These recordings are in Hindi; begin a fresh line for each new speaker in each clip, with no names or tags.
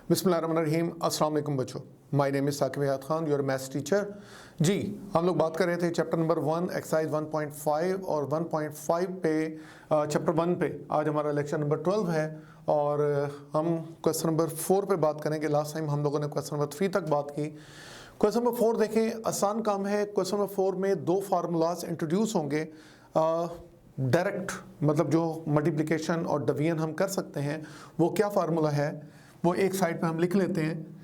बिस्मिल्लाहिर्रहमानिर्रहीम। अस्सलाम वालेकुम बच्चों, my name is Saqib Hayat Khan, your maths teacher. जी, हम लोग बात कर रहे थे चैप्टर नंबर 1 एक्सरसाइज 1.5 और 1.5 पे चैप्टर 1 पे। आज हमारा लेक्चर नंबर 12 है और हम क्वेश्चन नंबर 4 पे बात करेंगे। लास्ट टाइम हम लोगों ने क्वेश्चन नंबर 3 तक बात की। क्वेश्चन नंबर 4 देखें, आसान काम है। क्वेश्चन नंबर 4 में दो फार्मूलाज इंट्रोड्यूस होंगे। डायरेक्ट मतलब जो मल्टीप्लिकेशन और डिवीजन हम कर सकते हैं, वो क्या फार्मूला है वो एक साइड पे हम लिख लेते हैं।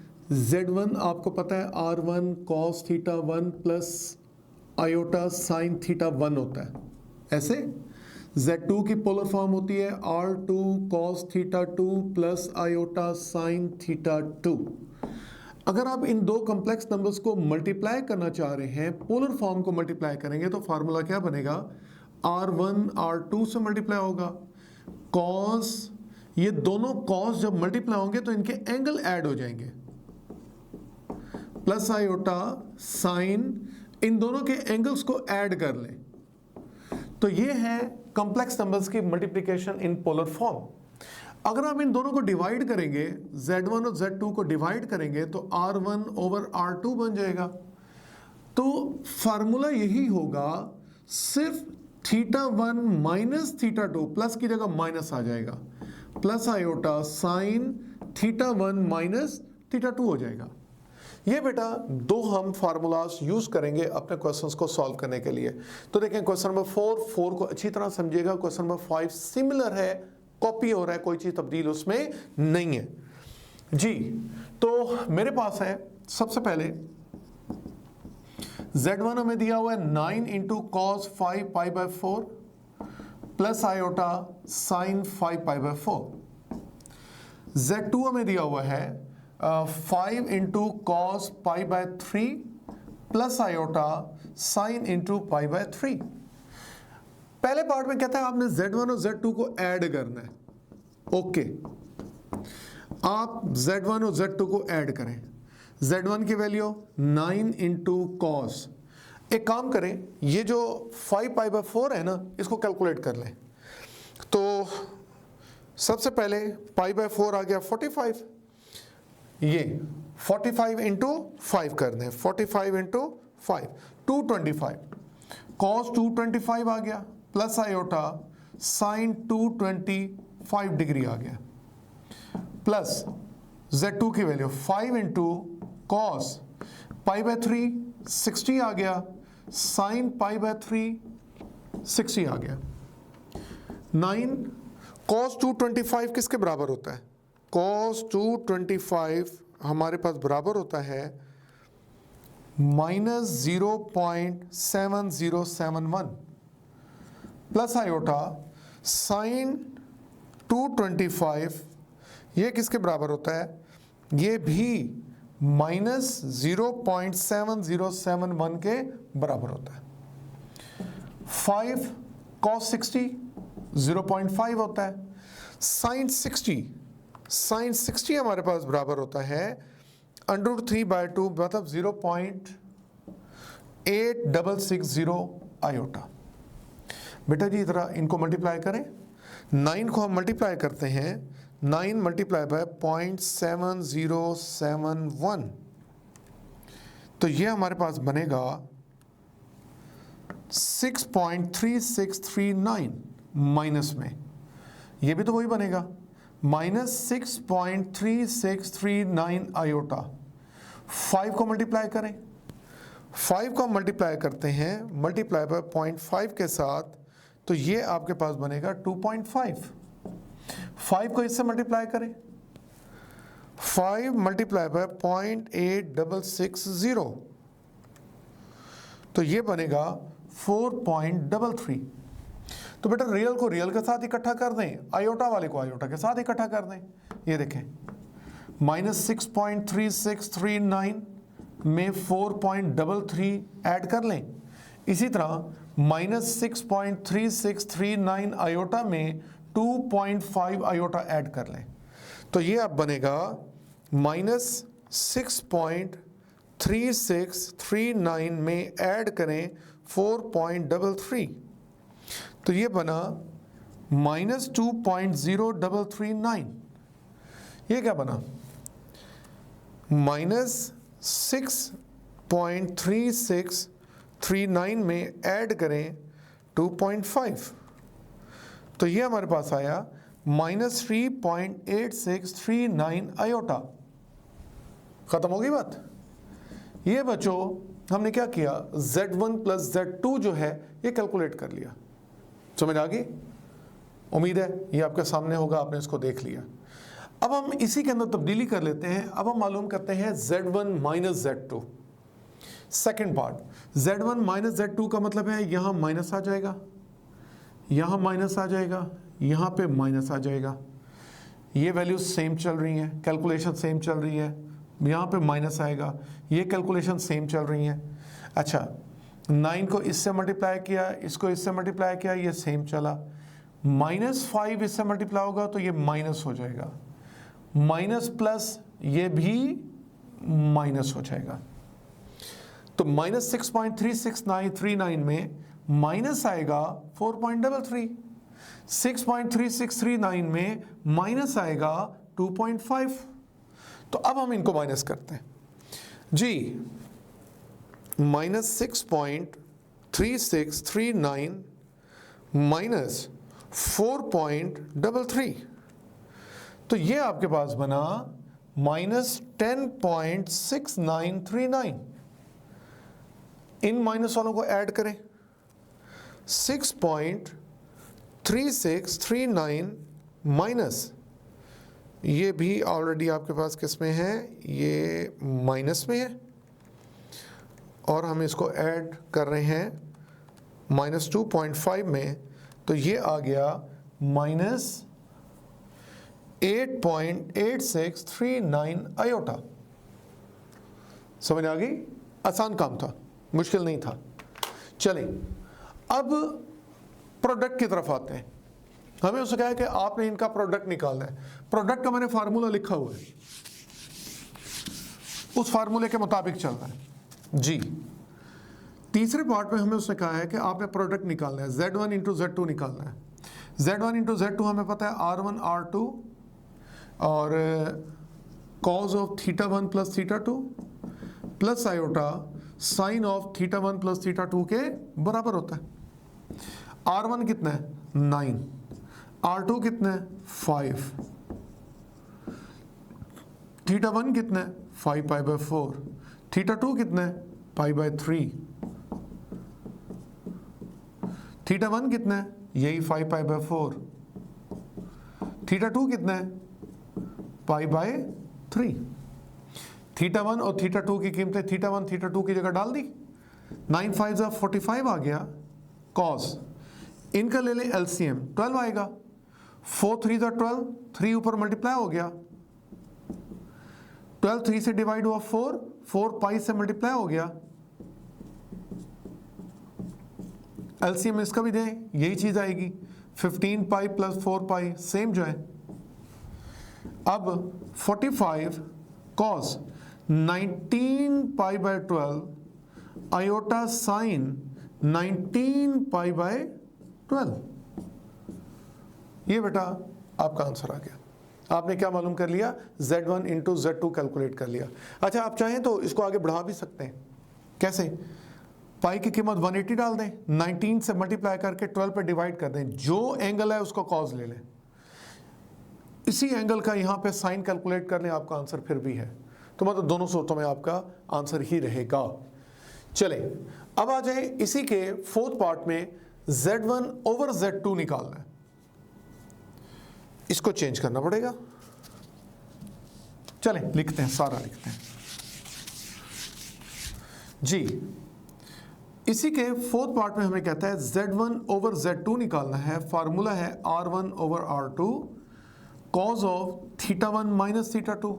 Z1 आपको पता है R1 cos theta 1 plus iota sine theta 1 होता है। ऐसे Z2 की पोलर फॉर्म होती है R2 cos theta 2 plus iota sine theta 2। अगर आप इन दो कॉम्प्लेक्स नंबर्स को मल्टीप्लाई करना चाह रहे हैं, पोलर फॉर्म को मल्टीप्लाई करेंगे तो फार्मूला क्या बनेगा? R1 R2 से मल्टीप्लाई होगा, cos, ये दोनों cos जब मल्टीप्लाई होंगे तो इनके एंगल ऐड हो जाएंगे, प्लस आयोटा साइन, इन दोनों के एंगल्स को ऐड कर लें। तो ये है कॉम्प्लेक्स नंबर्स की मल्टीप्लिकेशन इन पोलर फॉर्म। अगर आप इन दोनों को डिवाइड करेंगे, Z1 और Z2 को डिवाइड करेंगे तो R1 ओवर R2 बन जाएगा। तो फार्मूला यही होगा, सिर्फ थीटा 1 माइनस थीटा 2, प्लस की जगह माइनस आ जाएगा, plus iota sine theta 1 minus theta 2 हो जाएगा। ये बेटा दो हम फार्मूलाज यूज करेंगे अपने क्वेश्चंस को सॉल्व करने के लिए। तो देखें क्वेश्चन नंबर 4 को अच्छी तरह समझिएगा। क्वेश्चन नंबर 5 सिमिलर है, कॉपी हो रहा है, कोई चीज तब्दील उसमें नहीं है। जी, तो मेरे पास है सबसे पहले Z1 हमें दिया हुआ है 9 into cos 5 pi by 4 plus iota sign 5 pi by 4। Z2 हमें दिया हुआ है 5 into cos pi by 3 plus iota sine into pi by 3। पहले पार्ट में कहता है आपने Z1 और Z2 को ऐड करना है। ओके, आप Z1 और Z2 को ऐड करें। Z1 की वैल्यू 9 इंटू कॉस, एक काम करें, ये जो 5 पाई बाय 4 है ना, इसको कैलकुलेट कर लें। तो सबसे पहले पाई बाय 4 आ गया 45, ये 45 इंटू 5 कर दें, 45 इंटू 5 225, कॉस 225 आ गया, प्लस आयोटा साइन 225 डिग्री आ गया, प्लस Z2 की value 5 into cos pi by 3 60 आ गया, साइन पाई बाय 3 60 आ गया। 9 कॉस 225 किसके बराबर होता है? कॉस 225 हमारे पास बराबर होता है माइनस 0.7071 प्लस आयोटा साइन 225, ये किसके बराबर होता है? ये भी माइनस 0.7071 के बराबर होता है। 5 cos 60 0.5 होता है। साइन 60 हमारे पास बराबर होता है √3/2 मतलब 0.8660 आयोटा। बेटा जी इधर इनको मल्टीप्लाई करें, 9 को हम मल्टीप्लाई करते हैं, 9 मल्टीप्लाई बाय 0.7071, तो ये हमारे पास बनेगा 6.3639 माइनस में, ये भी तो वही बनेगा माइनस 6.3639 आयोटा। 5 को मल्टीप्लाई करें, 5 को हम मल्टीप्लाई करते हैं, मल्टीप्लाई बाय 0.5 के साथ, तो ये आपके पास बनेगा 2.5। 5 को इससे मल्टीप्लाई करें, 5 मल्टीप्लाई बाय 0.8660, तो ये बनेगा 4.33। तो बेटा रियल को रियल के साथ इकट्ठा कर दें, आयोटा वाले को आयोटा के साथ इकट्ठा कर दें। ये देखें माइनस 6.3639 में 4.33 ऐड कर लें, इसी तरह माइनस 6.3639 आयोटा में 2.5 आयोटा ऐड कर लें, तो ये अब बनेगा माइनस 6.3639 में ऐड करें 4.33, तो ये बना -2.0339। ये क्या बना? माइनस 6.3639 में ऐड करें 2.5, तो ये हमारे पास आया माइनस 3.8639 आयोटा। खत्म हो गई बात। ये बच्चों हमने क्या किया, Z1 प्लस Z2 जो है ये कैलकुलेट कर लिया। समझ आ गई? उम्मीद है ये आपके सामने होगा, आपने इसको देख लिया। अब हम इसी के अंदर तब्दीली कर लेते हैं। अब हम मालूम करते हैं Z1 minus Z2। Second part, Z1 minus Z2 का मतलब है यहाँ माइनस आ जाएगा, यहाँ माइनस आ जाएगा, यहाँ पे माइनस आ जाएगा। ये वैल्यूज सेम चल रही हैं, कैलकुलेशन सेम चल रही है, यहाँ पे माइनस आएगा, ये कैलकुलेशन सेम चल रही है। अच्छा, 9 को इससे मल्टीप्लाई किया, इसको इससे मल्टीप्लाई किया, ये सेम चला। -5 इससे मल्टीप्लाई होगा तो ये माइनस हो जाएगा, माइनस प्लस ये भी माइनस हो जाएगा। तो माइनस 6.36939 में माइनस आएगा 4.33, 6.3639 में माइनस आएगा 2.5। तो अब हम इनको माइनस करते हैं जी। माइनस 6.3639 माइनस 4.33, तो ये आपके पास बना माइनस 10.6939। इन माइनस वालों को ऐड करें, 6.3639 माइनस, ये भी ऑलरेडी आपके पास किस में है, ये माइनस में है, और हम इसको ऐड कर रहे हैं माइनस 2.5 में, तो ये आ गया माइनस 8.8639 आयोटा। समझ आ गई? आसान काम था, मुश्किल नहीं था। चलें अब प्रोडक्ट की तरफ आते हैं। हमें उससे कहा है कि आपने इनका प्रोडक्ट निकालना है। प्रोडक्ट का मैंने फार्मूला लिखा हुआ है, उस फार्मूले के मुताबिक चलना है जी। तीसरे पार्ट में हमें उसने कहा है कि आपने प्रोडक्ट निकालना है, Z1 इंटू Z2 निकालना है। Z1 इंटू Z2 हमें पता है R1 R2 और cos of θ1 plus θ2 plus iota sine of θ1 plus θ2 के बराबर होता है। R1 कितना है 9, R2 कितना है 5, θ1 कितना है 5 पाई बाय 4, θ2 कितना है पाई बाय 3, θ1 कितना है यही 5 पाई बाय 4, θ2 कितना है पाई बाय 3। θ1 और θ2 की कीमतें θ1 θ2 की जगह डाल दी, 9 5 45 आ गया। कॉस इनका ले लें LCM, 12 आएगा, 4 3 12, 3 ऊपर मल्टीप्लाई हो गया, 12 3 से डिवाइड हुआ 4, 4 पाई से मल्टीप्लाई हो गया। LCM इसका भी दें, यही चीज आएगी, 15 पाई प्लस 4 पाई सेम जो है। अब 45 cos 19 pi by 12 iota sine 19 pi by 12। ये बेटा आपका आंसर आ गया। आपने क्या मालूम कर लिया, Z1 इंटू Z2 कैलकुलेट कर लिया। अच्छा, आप चाहें तो इसको आगे बढ़ा भी सकते हैं। कैसे? पाई की कीमत 180 डाल दें, 19 से मल्टीप्लाई करके 12 पे डिवाइड कर दें, जो एंगल है उसको कॉज ले लें, इसी एंगल का यहाँ पे साइन कैलकुलेट कर लें, आपका आंसर फिर भी है। तो मतलब दोनों सूरतों में आपका आंसर ही रहेगा। चलें अब आ जाए इसी के फोर्थ पार्ट में, Z1 ओवर Z2 निकालना है। इसको चेंज करना पड़ेगा। चलें लिखते हैं, सारा लिखते हैं जी। इसी के फोर्थ पार्ट में हमें कहता है Z1 ओवर Z2 निकालना है। फार्मूला है R1 over R2 cos of θ1 minus θ2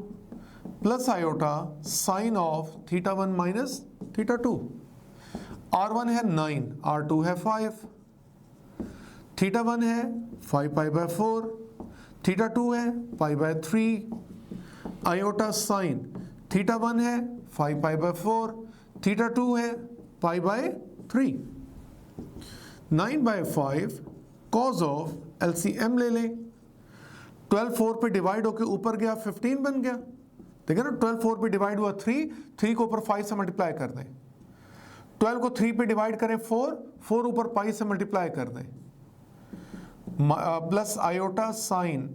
plus iota sine of θ1 minus θ2। R1 है 9, R2 है 5, θ1 है 5 पाई बाय 4, θ2 है पाई बाय 3, आयोटा साइन θ1 है 5 पाई बाय 4, θ2 है pi by 3। 9 by 5 cause of LCM ले लें, 12 4 पे डिवाइड होके ऊपर गया 15 बन गया, तो देखिए ना 12 4 पे डिवाइड हुआ 3 को ऊपर 5 से मल्टीप्लाई कर दें, 12 को 3 पे डिवाइड करें 4 ऊपर पाई से मल्टीप्लाई कर दें, प्लस आयोटा साइन,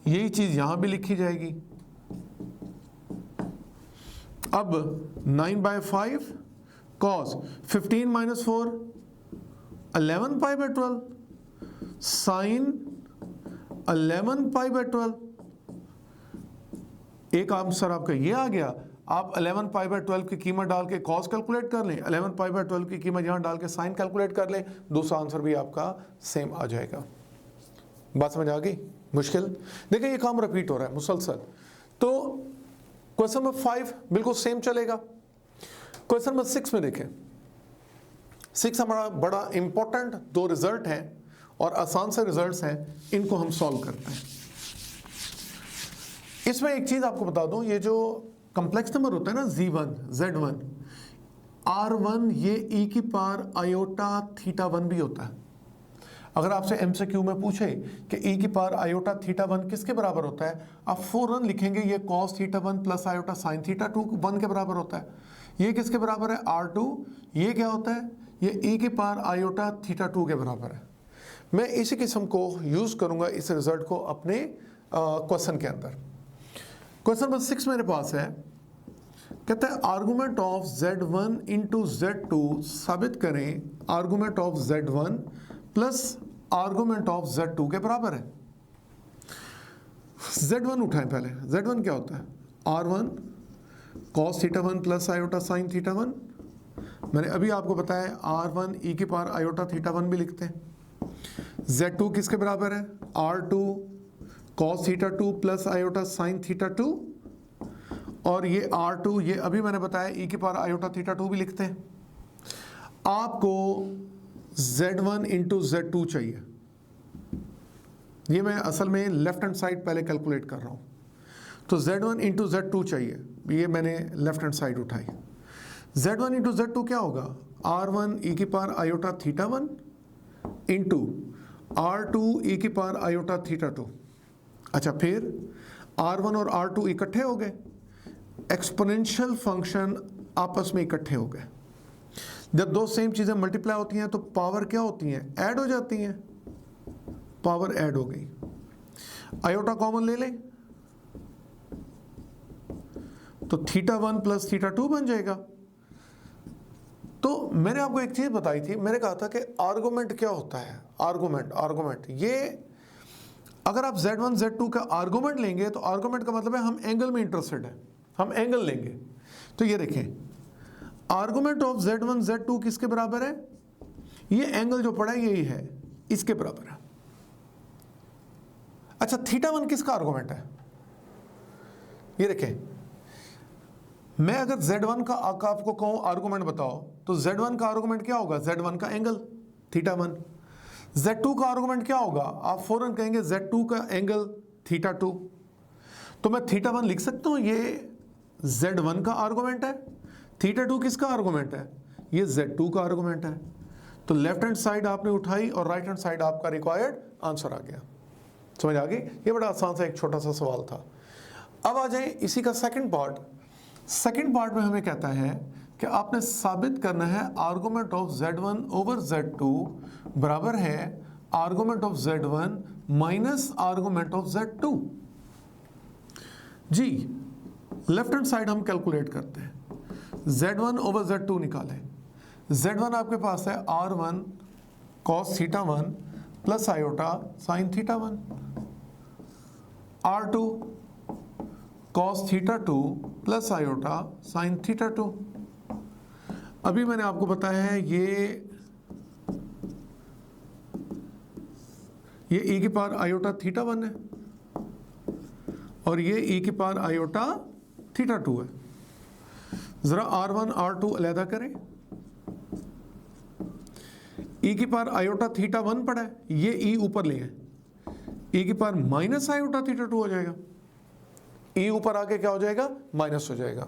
यही चीज यहां भी लिखी जाएगी। अब 9/5 cos 15 - 4 11 pi by 12 sine 11 pi by 12। एक आंसर आपका ये आ गया। आप 11 पाई बाय 12 की कीमत डाल के कॉस कैलकुलेट कर लें, 11 पाई बाय 12 की कीमत यहां डाल के साइन कैलकुलेट कर लें, दूसरा आंसर भी आपका सेम आ जाएगा। बात समझ आ गई? मुश्किल? देखिए ये काम रिपीट हो रहा है मुसलसल। तो क्वेश्चन नंबर 5 बिल्कुल सेम चलेगा। क्वेश्चन नंबर 6 में देखें, 6 हमारा बड़ा इंपॉर्टेंट 2 रिजल्ट हैं और आसान से रिजल्ट्स हैं, इनको हम सॉल्व करते हैं। इसमें एक चीज आपको बता दूं, ये जो कॉम्प्लेक्स नंबर होता है ना Z1 R1, ये e की पावर आयोटा थीटा 1 भी होता है। अगर आपसे MCQ में पूछे कि e की पावर आयोटा थीटा 1 किसके बराबर होता है, आप फौरन लिखेंगे ये cos theta 1 plus iota sine theta 2 1 के बराबर होता है। ये किसके बराबर है? R2। ये क्या होता है? ये e की पावर आयोटा थीटा 2 के बराबर है। मैं इसी किस्म को यूज करूंगा इस रिजल्ट को अपने क्वेश्चन के अंदर। क्वेश्चन नंबर 6 मेरे पास है, कहता है argument of Z1 into Z2 साबित करें argument of Z1 plus argument of Z2 के बराबर है। Z1 उठाएं पहले। Z1 क्या होता है? R1 cos theta 1 plus iota sine theta 1। मैंने अभी आपको बताया R1 e की पावर आयोटा थीटा 1 भी लिखते हैं। Z2 किसके बराबर है? R2 cos theta 2 plus iota sine theta 2, और ये R2 ये अभी मैंने बताया e की पावर आयोटा थीटा 2 भी लिखते हैं। आपको Z1 इंटू Z2 चाहिए। ये मैं असल में लेफ्ट हैंड साइड पहले कैलकुलेट कर रहा हूं, तो Z1 इंटू Z2 चाहिए, ये मैंने लेफ्ट हैंड साइड उठाई। Z1 इंटू Z2 क्या होगा? R1 e की power iota theta 1 into R2 e की पावर आयोटा थीटा 2। अच्छा, फिर R1 और R2 इकट्ठे हो गए, एक्सपोनेंशियल फंक्शन आपस में इकट्ठे हो गए। जब दो सेम चीजें मल्टीप्लाई होती हैं तो पावर क्या होती हैं? ऐड हो जाती हैं। पावर ऐड हो गई, आयोटा कॉमन ले लें तो थीटा 1 प्लस थीटा 2 बन जाएगा। तो मैंने आपको एक चीज बताई थी, मैंने कहा था कि आर्गुमेंट क्या होता है। आर्गुमेंट ये अगर आप Z1 Z2 का आर्गुमेंट लेंगे तो आर्गुमेंट का मतलब है हम एंगल में इंटरेस्टेड है, हम एंगल लेंगे। तो ये देखें, आर्गुमेंट ऑफ Z1 Z2 किसके बराबर है? ये एंगल जो पड़ा है यही है, इसके बराबर है। अच्छा, थीटा 1 किसका आर्गुमेंट है? ये देखें, मैं अगर Z1 का आपको कहूं आर्गुमेंट बताओ, तो Z1 का आर्गुमेंट क्या होगा? Z1 का एंगल थीटा 1। Z2 का आर्गुमेंट क्या होगा? आप फौरन कहेंगे Z2 का एंगल थीटा 2। तो मैं थीटा 1 लिख सकता हूं, ये Z1 का आर्गुमेंट है। थीटा 2 किसका आर्गुमेंट है? ये Z2 का आर्गुमेंट है। तो लेफ्ट हैंड साइड आपने उठाई और राइट हैंड साइड आपका रिक्वायर्ड आंसर आ गया। समझ आ गई? ये बड़ा आसान सा एक छोटा सा सवाल था। अब आ जाए इसी का सेकंड पार्ट। सेकंड पार्ट में हमें कहता है कि आपने साबित करना है argument of Z1 over Z2 बराबर है argument of Z1 minus argument of Z2। जी, लेफ्ट हैंड साइड हम कैलकुलेट करते हैं। Z1 ओवर Z2 निकालें। Z1 आपके पास है R1 cos theta 1 plus iota sine theta 1, R2 cos theta 2 plus iota sine theta 2। अभी मैंने आपको बताया है ये e की पावर आयोटा थीटा 1 है और ये e की पावर आयोटा थीटा 2 है। जरा R1 R2 अलहदा करें। e की पावर आयोटा थीटा 1 पड़ा है, ये e ऊपर ले है, e की पावर माइनस आयोटा थीटा 2 हो जाएगा। e ऊपर आके क्या हो जाएगा? माइनस हो जाएगा।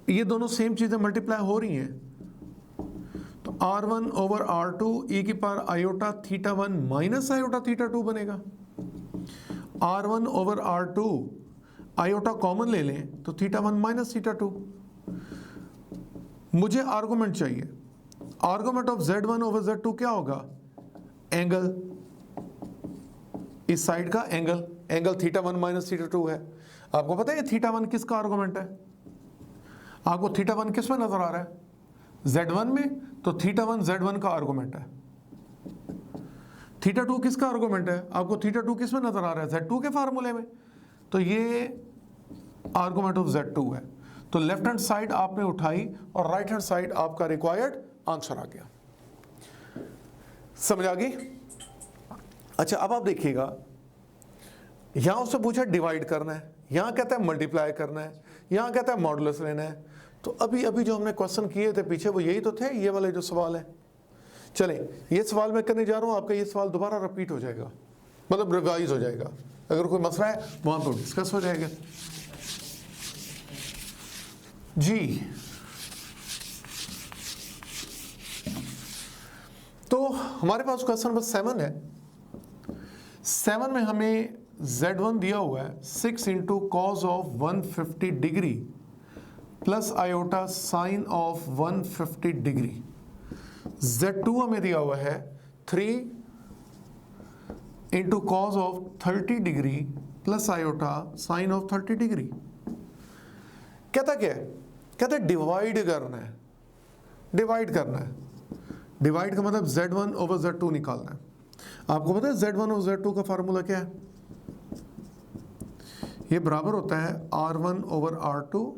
ये दोनों सेम चीजें मल्टीप्लाई हो रही हैं, तो R1 ओवर R2 e की power iota theta 1 minus iota theta 2 बनेगा। R1 over R2 iota common ले लें तो थीटा 1 माइनस थीटा 2। मुझे आर्गुमेंट चाहिए, argument of Z1 over Z2 क्या होगा? एंगल, इस साइड का angle, angle theta 1 minus theta 2 है। आपको पता है थीटा 1 किसका आर्गुमेंट है? आपको थीटा 1 किस में नजर आ रहा है? Z1 में, तो थीटा 1 Z1 का आर्गुमेंट है। थीटा 2 किसका आर्गुमेंट है? आपको थीटा 2 किस में नजर आ रहा है? Z2 के फार्मूले में, तो ये आर्गुमेंट ऑफ Z2 है। तो लेफ्ट हैंड साइड आपने उठाई और राइट हैंड साइड आपका रिक्वायर्ड आंसर आ गया। समझ आ गई? अच्छा, अब आप देखिएगा, यहां उससे पूछा डिवाइड करना है, यहां कहता है मल्टीप्लाई करना है, यहां कहता है मॉडुलस लेना है। तो अभी अभी जो हमने क्वेश्चन किए थे पीछे वो यही तो थे, ये वाले जो सवाल है। चले, ये सवाल मैं करने जा रहा हूं, आपका ये सवाल दोबारा रिपीट हो जाएगा, मतलब रिवाइज हो जाएगा। अगर कोई मसला है वहां तो डिस्कस हो जाएगा जी। तो हमारे पास क्वेश्चन नंबर 7 है। 7 में हमें Z1 दिया हुआ है 6 into cos of 150 degree plus iota sine of 150 degree. Z2 हमें दिया हुआ है 3 into cos of 30 degree plus iota sine of 30 degree. कहता क्या है? कहता है डिवाइड करना है, डिवाइड करना है। डिवाइड का मतलब Z1 ओवर Z2 निकालना है। आपको पता है Z1 और Z2 का फार्मूला क्या है? ये बराबर होता है R1 over R2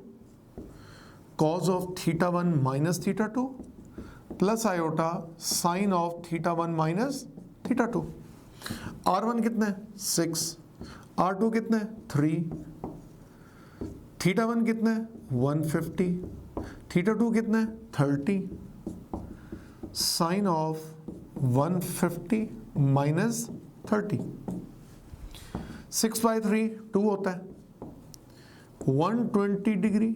cos of theta 1 minus theta 2 plus iota sine of theta 1 minus theta 2। R1 कितना है? 6, R2 कितना है? 3, थीटा 1 कितना है? 150, थीटा 2 कितना है? 30, साइन ऑफ 150 माइनस 30। 6/3 2 होता है। 120 degree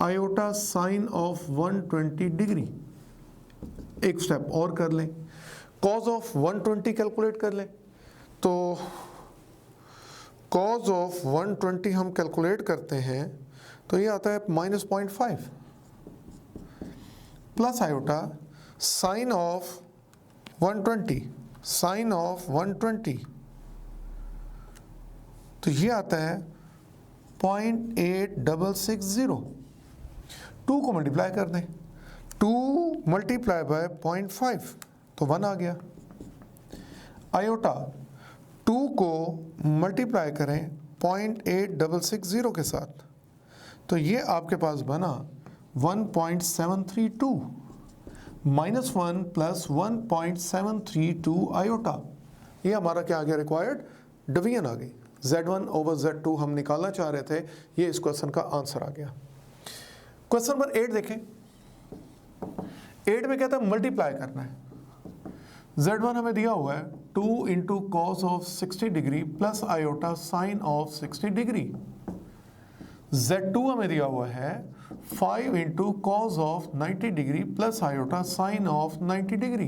iota sine of 120 degree. एक स्टेप और कर लें, कॉज ऑफ 120 कैलकुलेट कर लें। तो कॉज ऑफ 120 हम कैलकुलेट करते हैं तो ये आता है -0.5 plus iota sine of 120, sine of 120 तो ये आता है 0.8660। 2 को मल्टीप्लाई कर दें, 2 मल्टीप्लाई बाय 0.5 तो 1 आ गया। आयोटा 2 को मल्टीप्लाई करें 0.8660 के साथ तो ये आपके पास बना 1.732 -1 प्लस 1.732 आयोटा। ये हमारा क्या आ गया? रिक्वायर्ड डिवीजन आ गई। Z1 ओवर Z2 हम निकालना चाह रहे थे, ये इस क्वेश्चन का आंसर आ गया। क्वेश्चन नंबर 8 देखें। 8 में कहता है मल्टीप्लाई करना है। Z1 हमें दिया हुआ है 2 into cos of 60 degree plus iota sine of 60 degree. Z2 हमें दिया हुआ है 5 into cos of 90 degree plus iota sine of 90 degree.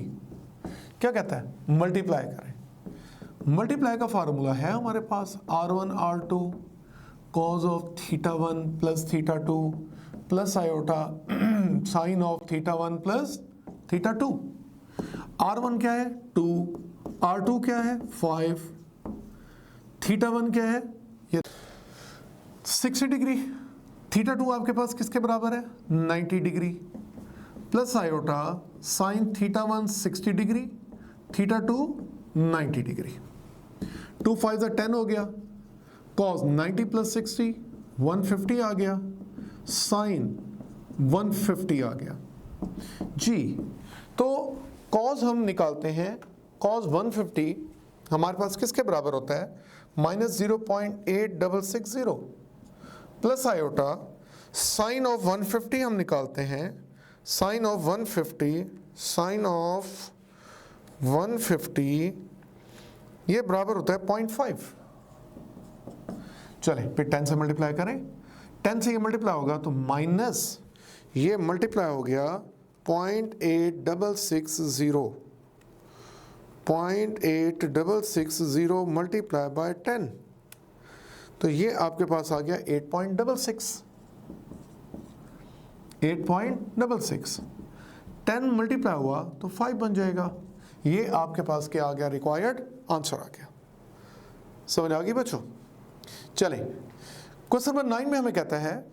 क्या कहता है? मल्टीप्लाई करें। मल्टीप्लाई का फार्मूला है हमारे पास R1 R2 cos of theta 1 plus theta 2 plus iota sine of theta 1 plus theta 2। R1 क्या है? 2, R2 क्या है? 5, थीटा 1 क्या है? ये 60 डिग्री। थीटा 2 आपके पास किसके बराबर है? 90 degree plus iota sine theta 1 60 degree, theta 2 90 degree. 2 5 10 हो गया। कॉस 90 प्लस 60 150 आ गया, साइन 150 आ गया जी। तो कॉस हम निकालते हैं, कॉस 150 हमारे पास किसके बराबर होता है? -0.8660 प्लस आयोटा साइन ऑफ 150 हम निकालते हैं, साइन ऑफ 150, साइन ऑफ 150 ये बराबर होता है 0.5। चले फिर 10 से मल्टीप्लाई करें, 10 से ये मल्टीप्लाई होगा तो माइनस ये मल्टीप्लाई हो गया 0.8660, 0.8660 मल्टीप्लाई बाय 10 तो ये आपके पास आ गया 8.66। 8.66 10 मल्टीप्लाई हुआ तो 5 बन जाएगा। ये आपके पास क्या आ गया, रिक्वायर्ड आंसर आ गया। समझ आ गई बच्चों? चलें, क्वेश्चन नंबर 9 में हमें कहता है,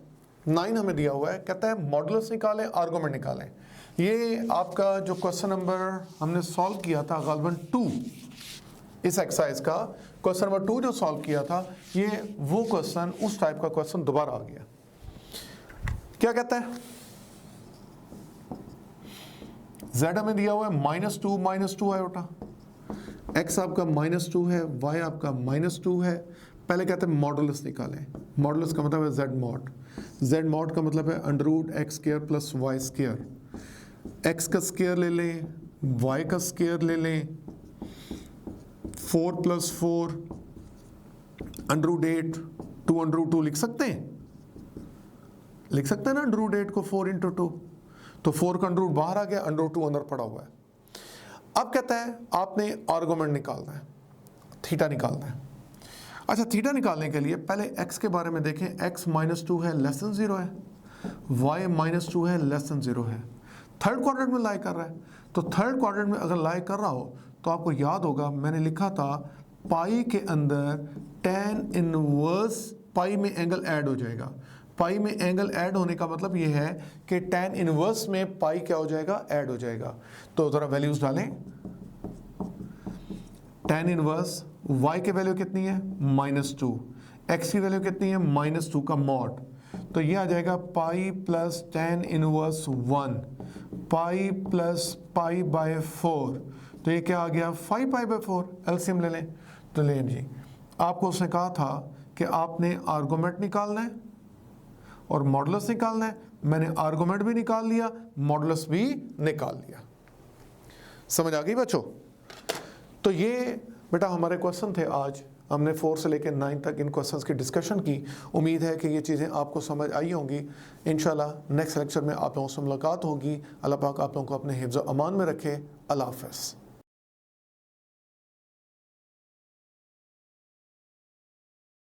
9 हमें दिया हुआ है, कहता है मॉडुलस निकालें, आर्गुमेंट निकालें। ये आपका जो क्वेश्चन नंबर हमने सॉल्व किया था गालबन 2, इस एक्सरसाइज का क्वेश्चन नंबर 2 जो सॉल्व किया था, ये वो क्वेश्चन, उस टाइप का क्वेश्चन दोबारा आ गया। क्या कहता है, z हमें दिया हुआ है -2 आयोटा, x आपका -2 है, y आपका -2 है। पहले कहते हैं मॉडुलस निकालें। मॉडुलस का मतलब है z mod का मतलब है √x² + y²। x का स्क्वायर ले लें, y का स्क्वायर ले लें, 4 + 4 √8 2 लिख सकते हैं, लिख सकते हैं ना √8 को 4 × 2, तो 4 का √ बाहर आ गया, √2 अंदर पड़ा हुआ है। अब कहता है आपने आर्गुमेंट निकालना है, थीटा निकालना है। अच्छा, थीटा निकालने के लिए पहले x के बारे में देखें, x -2 है, लेस देन 0 है, y -2 है, लेस देन 0 है, थर्ड क्वाड्रेंट में लाई कर रहा है। तो थर्ड क्वाड्रेंट में अगर लाई कर रहा हो तो आपको याद होगा मैंने लिखा था पाई के अंदर tan इनवर्स पाई में एंगल ऐड हो जाएगा। पाई में एंगल ऐड होने का मतलब ये है कि tan इनवर्स में पाई क्या हो जाएगा, ऐड हो जाएगा। तो ज़रा वैल्यूज डालें, tan इनवर्स y की वैल्यू कितनी है -2, x की वैल्यू कितनी है -2 का मॉड, तो ये आ जाएगा pi plus tan inverse 1 pi plus π/4, तो ये क्या आ गया 5π/4। एलसीएम ले लें, तो लें जी, आपको उसने कहा था कि आपने आर्गुमेंट निकालना है और मॉडुलस निकालना है। मैंने आर्गुमेंट भी निकाल लिया, मॉडुलस भी निकाल लिया। समझ आ गई बच्चों? तो ये बेटा हमारे क्वेश्चन थे। आज हमने 4 से लेकर 9 तक इन क्वेश्चंस की डिस्कशन की। उम्मीद है कि ये चीज़ें आपको समझ आई होंगी। इंशाल्लाह नेक्स्ट लेक्चर में आप लोगों से मुलाकात होगी। अल्लाह पाक आप लोगों को अपने हिफ्ज़ व अमान में रखे। अल्लाह हाफ़िज़।